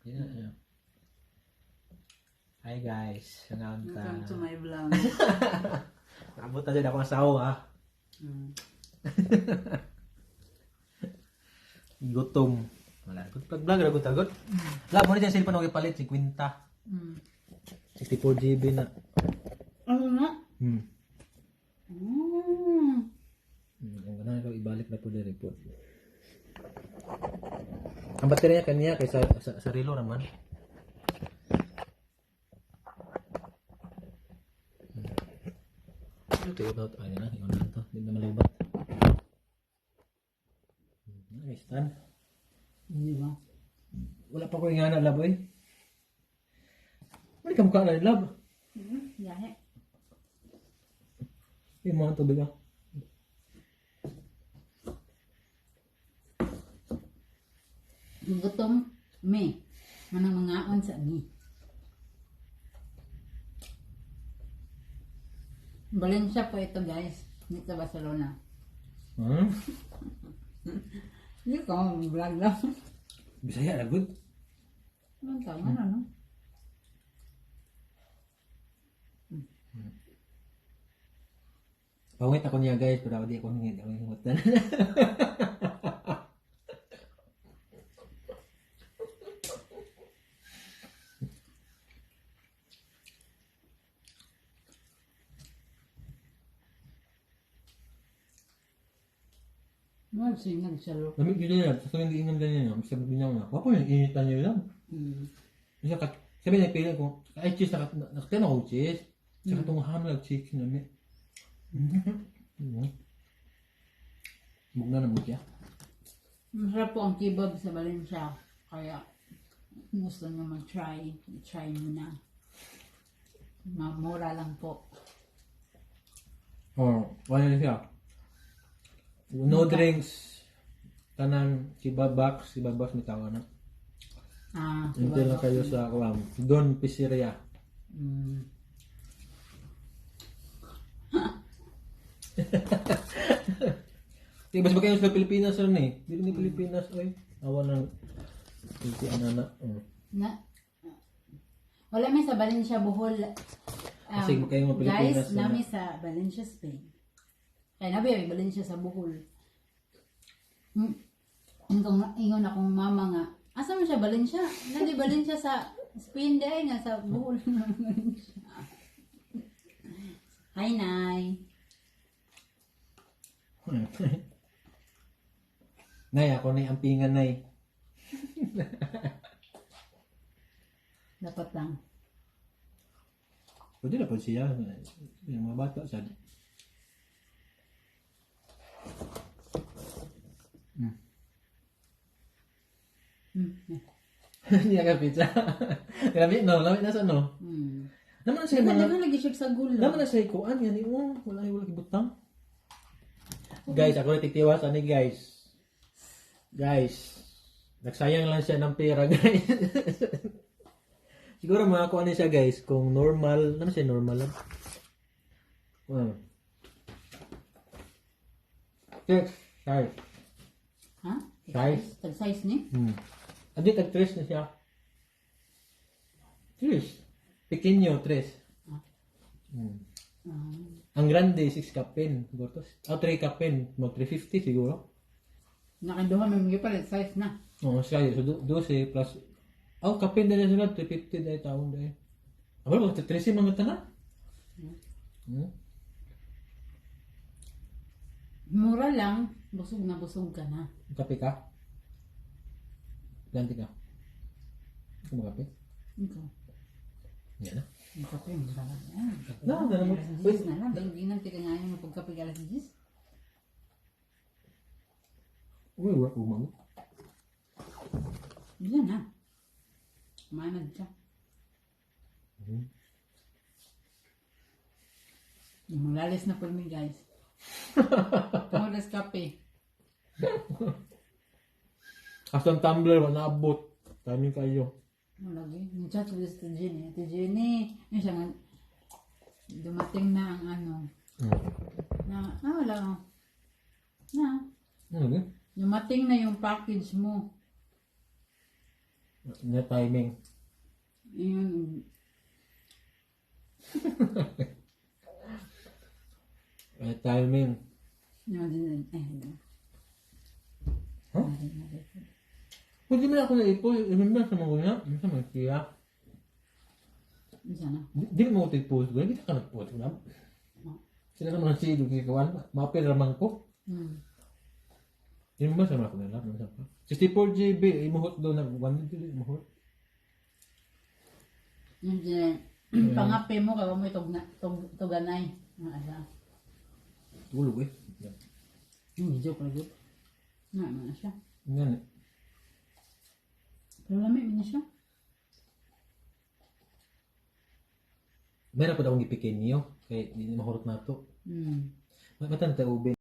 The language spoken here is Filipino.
Yeah. Hi guys, sanaon ta. Welcome to my vlog. Abot na din ako ang sawo ha. Gutom. Wala. Pag-vlog na tagot. Labo na dyan cellphone ako ipalit, 50. 64 GB na. Ano na? Ang ganun ikaw ibalik na po din report. Ang baterya kanya kaysa sa relo naman. Ito yung about ano na, yung ano to, hindi na malubat. May stand. Hindi ba? Wala pa ko yung nga na lab eh. May kamukha na yung lab. Yahe. Yung mga tubig ah. Gutom me. Manang mga on sa ni. Valencia po ito guys. Dito sa Barcelona. Hindi ko vlog lang. Bisaya na good. Ano tama na no? Pawit ako niya guys, pero ako di ako hingin. Ako hingutan. Magsinag siya lo. Lamig yun yan. Tapos hindi inam ganyan yan. Sabi niya nga, wako yung initan niyo lang. Isa ka, sabi niya pili ko, ay cheese, nakatena ko cheese. Saka itong hamlag chicken namin. Bug na mo siya. Masarap po ang kebab sa Valencia. Kaya gusto nyo mag-try. I-try nyo na. Mura lang po. Oh, wala siya. No drinks. Tanan, kebab box may tawa na. Hindi lang kayo sa kawam. Don Pizzeria. Mas ba kayo sa Pilipinas rin eh? Dito ni Pilipinas ay awa ng hindi anak. Wala may sa Valencia, Bohol. Kasi kayo mga Pilipinas. Guys, nami sa Valencia, Spain. Kaya nabi may Valencia sa Bohol. Ingon akong mama nga, asa mo siya Valencia? Nadi Valencia sa Spain dahil nga sa Bohol. Hi, Nay. Nay, ako na yung ampingan, Nay. Dapat lang. Pwede na po siya. Yung mga bata siya. Hindi ka pizza. Lamit no? Lamit na sa no? Naman sa mga... Naman lagi siya sa gulo. Naman na sa ikuan. Yan yung wala kibutang. Guys, ako natitiwas ani guys. Guys, nagsayang lang siya ng pera guys. Siguro makakuha niya siya guys kung normal. Ano siya normal lang? Size. Ha? Size. Tag-size ni? Adi tag-tres na siya. Tres. Pequeño, tres. Ang grande, 6 kapin. 3 kapin. Mag 350 siguro. Nakaduha may mga palit size na. Oo, siya. So, 12 plus... Oh, kapin na sila. 350 dahil taon dahil. Ako, 13 mga tanan. Mura lang. Busog na busog ka na. Kape ka? Ganti ka? Ikaw magape? Ikaw. Yan na. Ang kape, mura lang. No, na naman. Alas 10 na lang. Dahil ginanti ka nga yung pagkape alas 10. Uy, work mo. Ilan na. Manag siya. Malalis na po mi guys. Tumalas kape. Asang tumbler, naabot. Kami kayo. Malagi. Nag-chat ulit sa Jenny. Ate Jenny. Yun siya nga. Dumating na ang ano. Wala. Ano ba? Dumating na yung package mo. Na timing. Yun. Timing. Yun din. Huh? Pwede mo na ako na ipo. Remember sa mga kuya? Sa mga siya. Sana. Di mo ko post ko. Hindi ka nag-post ko na. Sila naman si Lugi Kawan. Mapil raman ko. Remember sa mga kuya lang. 64 GB. Imuhot daw na. 1 GB imuhot. Yun din. Pangapi mo kaya mo tuganay. Tulog eh. Yung joke na joke. Nga siya. Yan eh. Pero lamig na siya. Meron pa daw ang ipikin niyo. Kaya hindi mahurot na ito. Matanda ube.